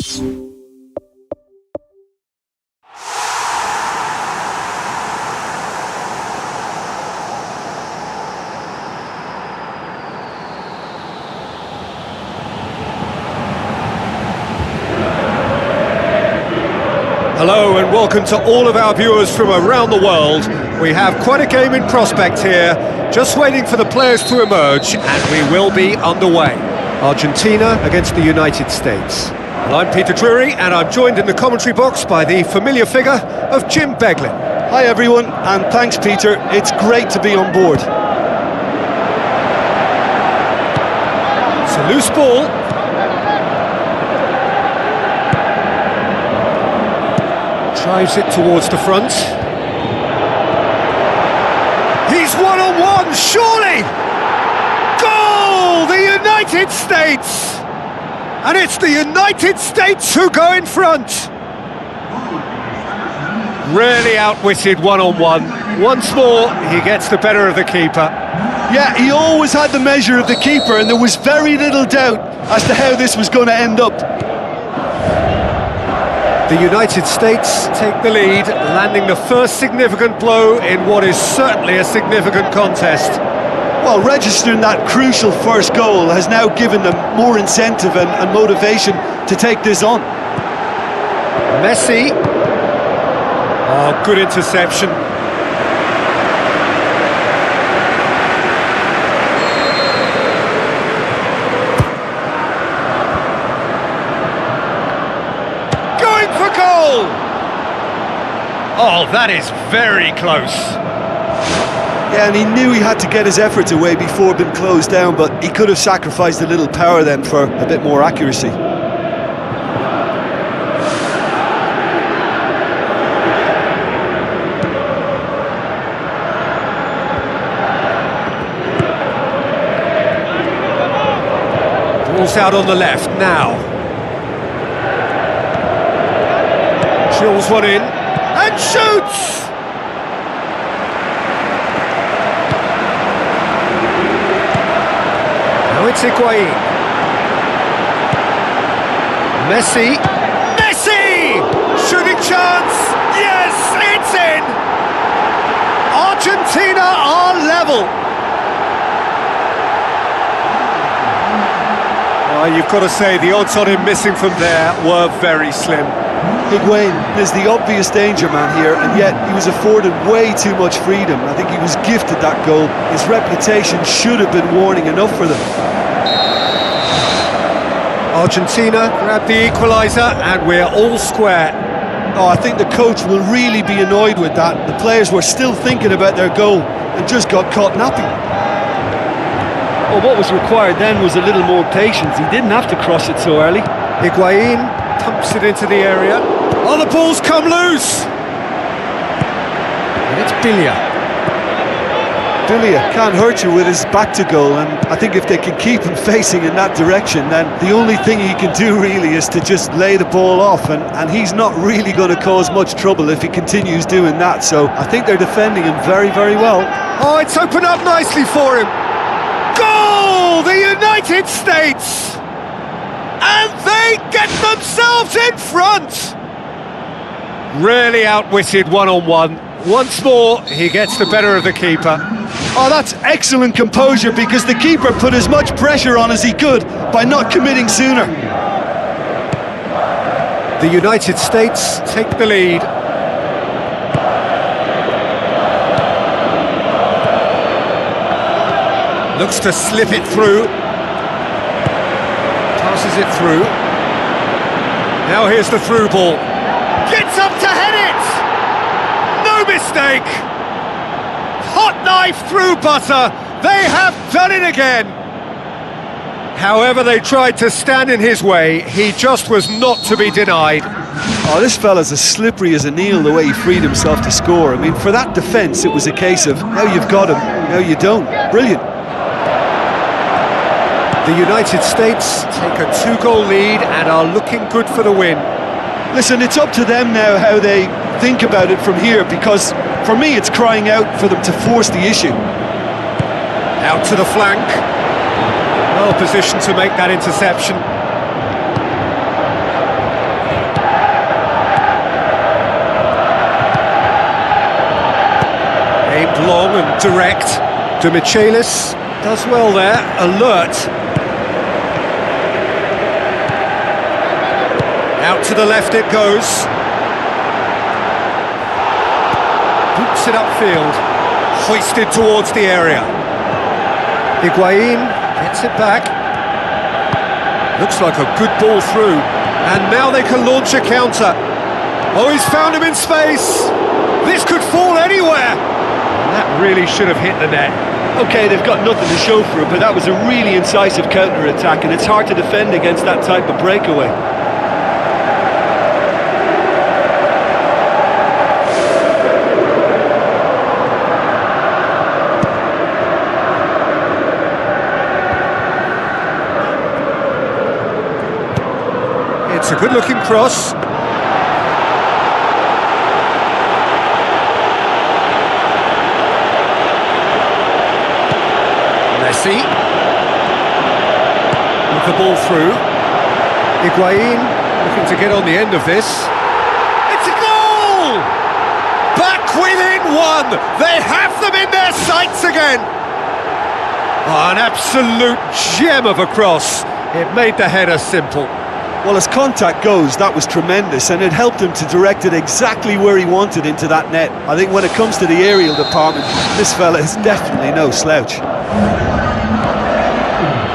Hello and welcome to all of our viewers from around the world. We have quite a game in prospect here, just waiting for the players to emerge, and we will be underway. Argentina against the United States. Well, I'm Peter Drury, and I'm joined in the commentary box by the familiar figure of Jim Beglin. Hi everyone, and thanks Peter, it's great to be on board. It's a loose ball. Drives it towards the front. He's one-on-one, surely! Goal! The United States! And it's the United States who go in front! Really outwitted one-on-one. Once more, he gets the better of the keeper. Yeah, he always had the measure of the keeper, and there was very little doubt as to how this was going to end up. The United States take the lead, landing the first significant blow in what is certainly a significant contest. Well, registering that crucial first goal has now given them more incentive and motivation to take this on. Messi. Oh, good interception. Oh, that is very close. Yeah, and he knew he had to get his efforts away before being closed down, but he could have sacrificed a little power then for a bit more accuracy. Ball's out on the left now. Drills one in. And shoots! Now it's Higuain. Messi. Messi! Shooting chance! Yes, it's in! Argentina are level. You've got to say, the odds on him missing from there were very slim. Higuain is the obvious danger man here, and yet he was afforded way too much freedom. I think he was gifted that goal. His reputation should have been warning enough for them. Argentina grabbed the equaliser, and we're all square. Oh, I think the coach will really be annoyed with that. The players were still thinking about their goal and just got caught napping. Well, what was required then was a little more patience. He didn't have to cross it so early. Higuain pumps it into the area. Oh, the ball's come loose! And it's Bilia. Bilia can't hurt you with his back to goal, and I think if they can keep him facing in that direction, then the only thing he can do really is to just lay the ball off, and he's not really going to cause much trouble if he continues doing that, so I think they're defending him very, very well. Oh, it's opened up nicely for him. Goal! The United States! And they get themselves in front! Really outwitted one-on-one. Once more, he gets the better of the keeper. Oh, that's excellent composure, because the keeper put as much pressure on as he could by not committing sooner. The United States take the lead. Looks to slip it through. Passes it through. Now here's the through ball. Gets up to head it! No mistake! Hot knife through butter. They have done it again. However they tried to stand in his way, he just was not to be denied. Oh, this fella's as slippery as an eel, the way he freed himself to score. I mean, for that defence, it was a case of, now you've got him, now you don't. Brilliant. The United States take a 2-goal lead and are looking good for the win. Listen, it's up to them now how they think about it from here, because for me it's crying out for them to force the issue. Out to the flank. Well positioned to make that interception. long and direct. De Michelis does well there, alert. Out to the left it goes. Boots it upfield. Hoisted towards the area. Higuain gets it back. Looks like a good ball through. And now they can launch a counter. Oh, he's found him in space. This could fall anywhere. That really should have hit the net. Okay, they've got nothing to show for it, but that was a really incisive counter-attack, and it's hard to defend against that type of breakaway. It's a good-looking cross. Messi. With the ball through. Higuain looking to get on the end of this. It's a goal! Back within one! They have them in their sights again! Oh, an absolute gem of a cross. It made the header simple. Well, as contact goes, that was tremendous, and it helped him to direct it exactly where he wanted into that net. I think when it comes to the aerial department, this fella is definitely no slouch.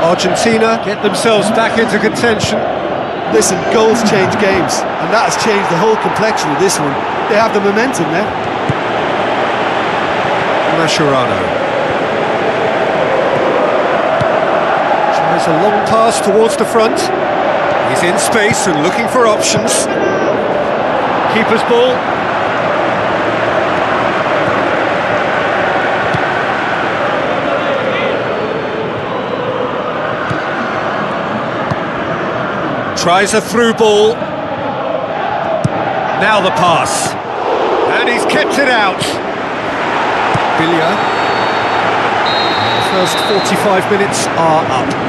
Argentina get themselves back into contention. Listen, goals change games, and that has changed the whole complexion of this one. They have the momentum now. Mascherano tries a long pass towards the front. He's in space and looking for options. Keeper's ball. Tries a through ball. Now the pass. And he's kept it out. Billia. The first 45 minutes are up.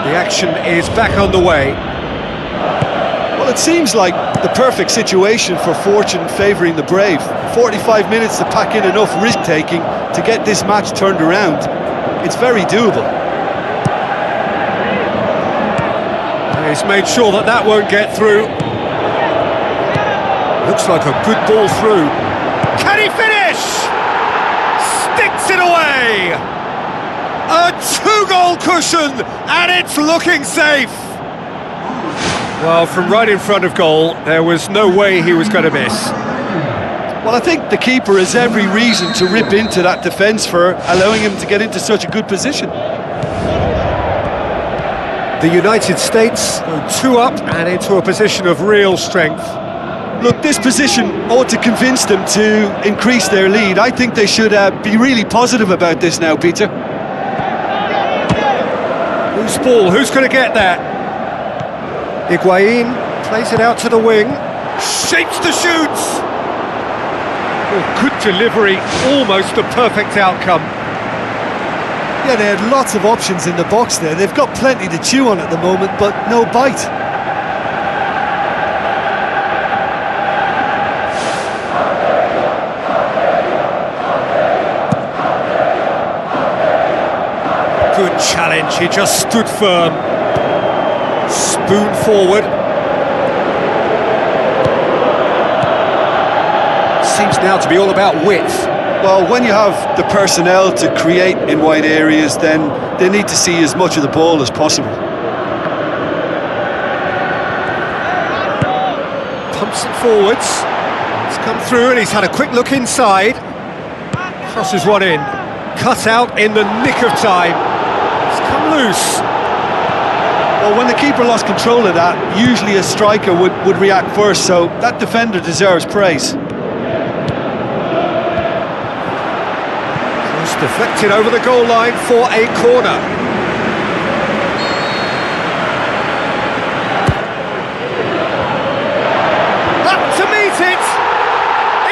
The action is back on the way. Well, it seems like the perfect situation for fortune favouring the brave. 45 minutes to pack in enough risk-taking to get this match turned around. It's very doable. He's made sure that that won't get through. Looks like a good ball through. Can he finish? Sticks it away! A two-goal cushion, and it's looking safe. Well, from right in front of goal, there was no way he was going to miss. Well, I think the keeper has every reason to rip into that defence for allowing him to get into such a good position. The United States go 2 up and into a position of real strength. Look, this position ought to convince them to increase their lead. I think they should be really positive about this now, Peter. Loose ball, who's going to get that? Higuain plays it out to the wing, shapes the shoots! Oh, good delivery, almost a perfect outcome. Yeah, they had lots of options in the box there. They've got plenty to chew on at the moment, but no bite. Good challenge, he just stood firm. Spoon forward. Seems now to be all about width. Well, when you have the personnel to create in wide areas, then they need to see as much of the ball as possible. Pumps it forwards. It's come through and he's had a quick look inside. Crosses one in. Cut out in the nick of time. It's come loose. Well, when the keeper lost control of that, usually a striker would react first, so that defender deserves praise. Cross deflected over the goal line for a corner. Up to meet it!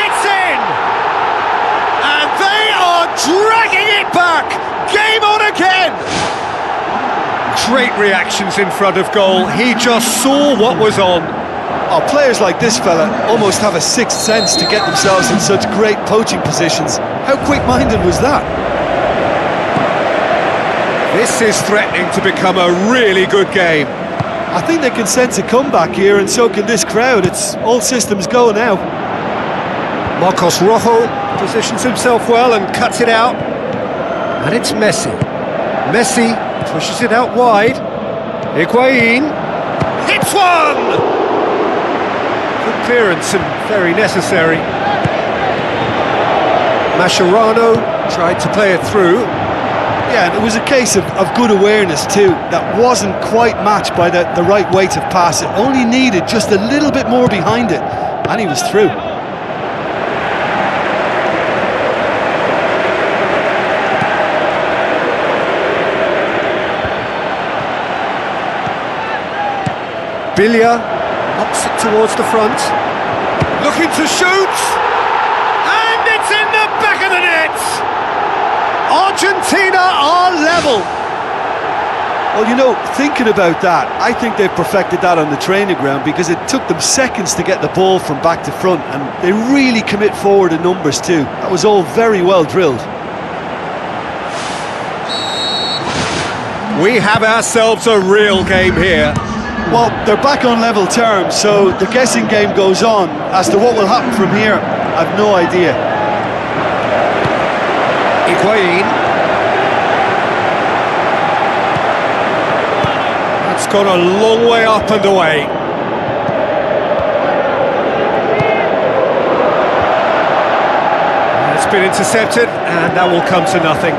It's in! it back! Game on again! Great reactions in front of goal. He just saw what was on. Oh, players like this fella almost have a sixth sense to get themselves in such great poaching positions. How quick-minded was that? This is threatening to become a really good game. I think they can sense a comeback here, and so can this crowd. It's all systems go now. Marcos Rojo positions himself well and cuts it out. And it's Messi. Messi pushes it out wide. Higuain hits one! Good clearance and very necessary. Mascherano tried to play it through. Yeah, and it was a case of good awareness too. That wasn't quite matched by the right weight of pass. It only needed just a little bit more behind it, and he was through. Bilia knocks it towards the front. Looking to shoot! And it's in the back of the net! Argentina are level! Well, you know, thinking about that, I think they've perfected that on the training ground, because it took them seconds to get the ball from back to front, and they really commit forward in numbers too. That was all very well drilled. We have ourselves a real game here. Well, they're back on level terms, so the guessing game goes on. As to what will happen from here, I've no idea. Higuain. That's gone a long way up and away. It's been intercepted, and that will come to nothing.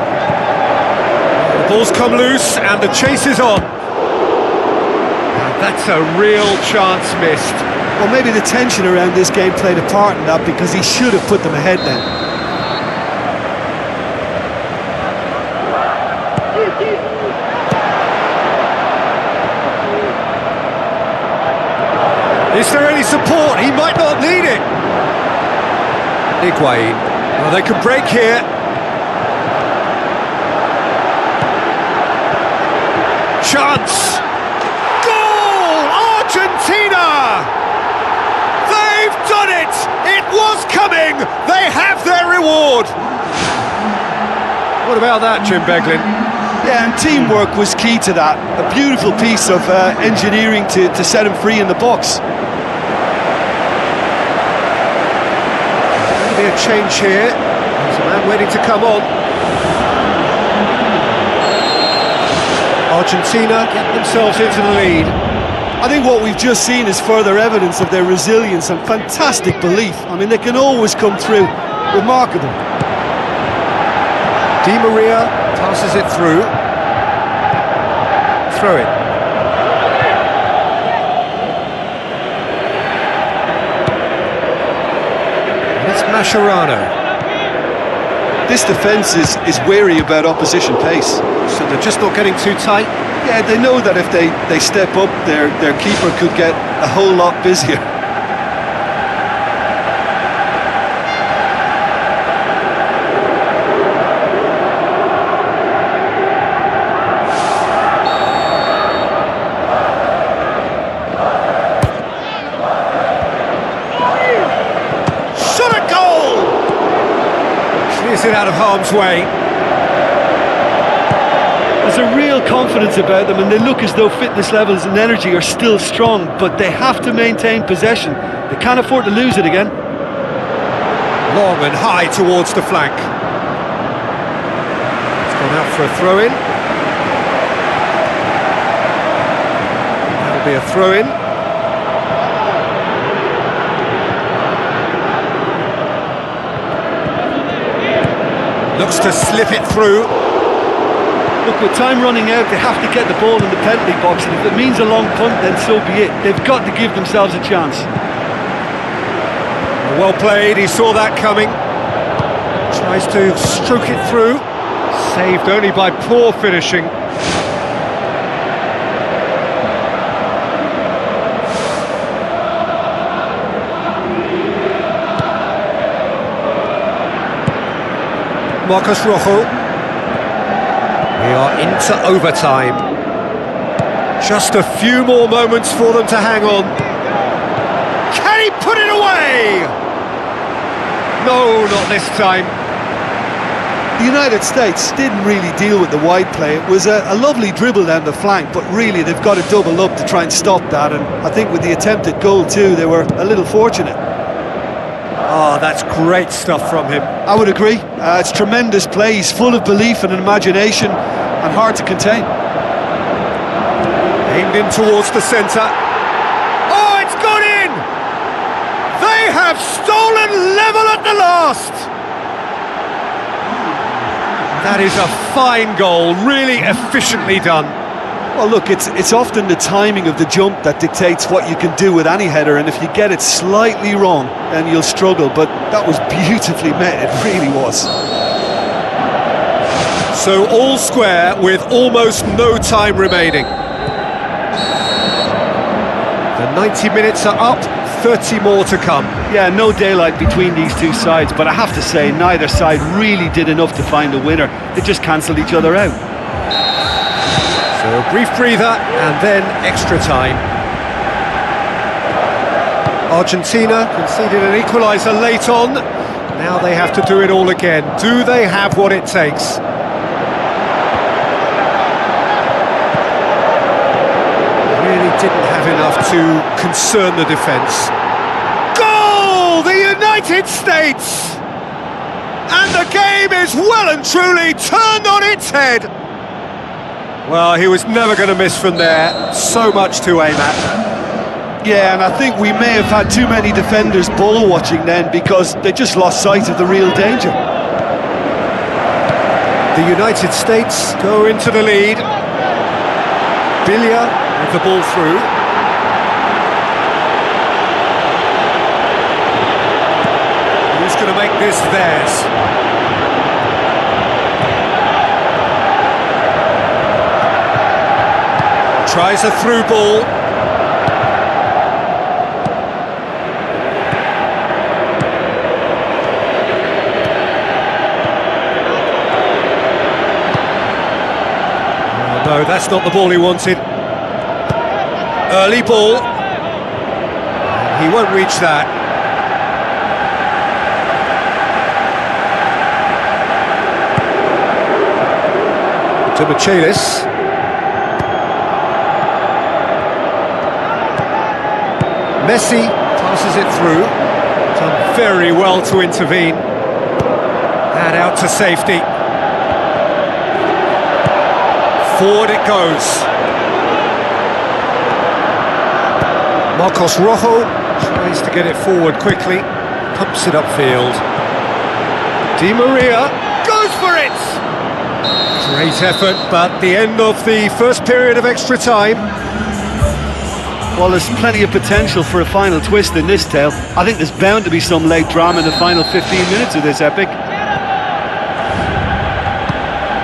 The ball's come loose, and the chase is on. That's a real chance missed. Well, maybe the tension around this game played a part in that, because he should have put them ahead then. Is there any support? He might not need it. Higuain. Well, they can break here. Chance! Argentina! They've done it! It was coming! They have their reward! What about that, Jim Beglin? Yeah, and teamwork was key to that. A beautiful piece of engineering to set him free in the box. There'll be a change here. There's a man waiting to come on. Argentina get themselves into the lead. I think what we've just seen is further evidence of their resilience and fantastic belief. I mean, they can always come through. Remarkable. Di Maria passes it through. Throw it. And it's Mascherano. This defence is wary about opposition pace. So they're just not getting too tight. Yeah, they know that if they step up, their keeper could get a whole lot busier. Shot a goal! Clears it out of harm's way. There's a real confidence about them, and they look as though fitness levels and energy are still strong, but they have to maintain possession. They can't afford to lose it again. Long and high towards the flank. It's gone out for a throw-in. That'll be a throw-in. Looks to slip it through. Look, with time running out, they have to get the ball in the penalty box, and if it means a long punt, then so be it. They've got to give themselves a chance. Well played, he saw that coming. Tries to stroke it through. Saved only by poor finishing. Marcos Rojo. We are into overtime. Just a few more moments for them to hang on. Can he put it away? No, not this time. The United States didn't really deal with the wide play. It was a lovely dribble down the flank, but really they've got to double up to try and stop that, and I think with the attempted goal too, they were a little fortunate. Oh, that's great stuff from him. I would agree. It's tremendous play. He's full of belief and imagination and hard to contain. Aimed in towards the centre. Oh, it's gone in! They have stolen level at the last! That is a fine goal, really efficiently done. Well, look, it's often the timing of the jump that dictates what you can do with any header, and if you get it slightly wrong, then you'll struggle, but that was beautifully met, it really was. So all square with almost no time remaining. The 90 minutes are up, 30 more to come. Yeah, no daylight between these two sides, but I have to say neither side really did enough to find a winner. They just cancelled each other out. So a brief breather and then extra time. Argentina conceded an equaliser late on. Now they have to do it all again. Do they have what it takes? Really didn't have enough to concern the defence. Goal! The United States! And the game is well and truly turned on its head. Well, he was never going to miss from there. So much to aim at. Yeah, and I think we may have had too many defenders ball watching then, because they just lost sight of the real danger. The United States go into the lead. Billia with the ball through. Who's going to make this theirs? Tries a through ball. Oh, no, that's not the ball he wanted. Early ball. He won't reach that. To Michaelis. Messi passes it through. Done very well to intervene. And out to safety. Forward it goes. Marcos Rojo tries to get it forward quickly. Pumps it upfield. Di Maria goes for it! Great effort, but the end of the first period of extra time. Well, there's plenty of potential for a final twist in this tale. I think there's bound to be some late drama in the final 15 minutes of this epic.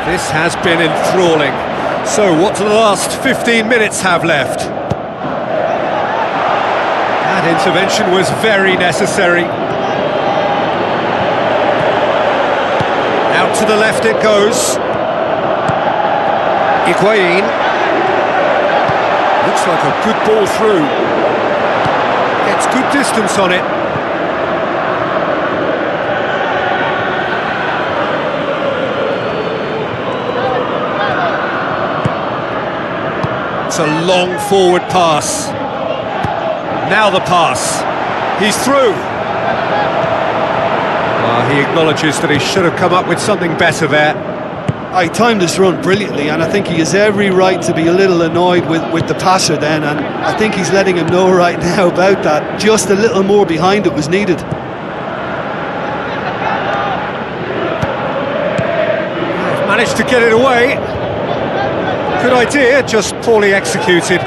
This has been enthralling. So what do the last 15 minutes have left? That intervention was very necessary. Out to the left it goes. Higuain. Looks like a good ball through. Gets good distance on it. It's a long forward pass. Now the pass. He's through. Well, he acknowledges that he should have come up with something better there. He timed his run brilliantly, and I think he has every right to be a little annoyed with the passer then, and I think he's letting him know right now about that. Just a little more behind it was needed. They've managed to get it away. Good idea, just poorly executed.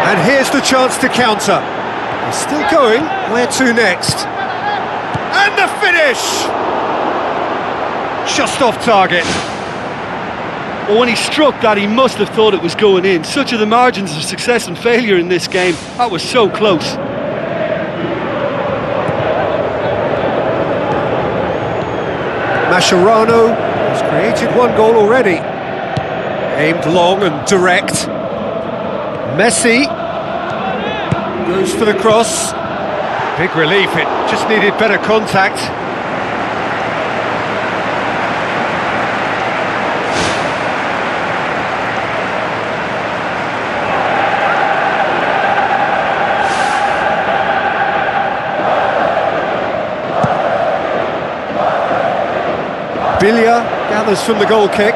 And here's the chance to counter. He's still going. Where to next? And the finish! Just off target. Well, when he struck that, he must have thought it was going in. Such are the margins of success and failure in this game. That was so close. Mascherano He's created one goal already. Aimed long and direct. Messi goes for the cross. Big relief, it just needed better contact. Billia gathers from the goal kick.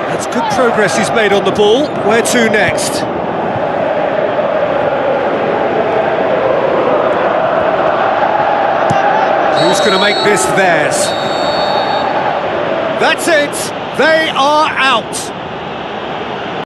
That's good progress he's made on the ball. Where to next? Who's going to make this theirs? That's it! They are out!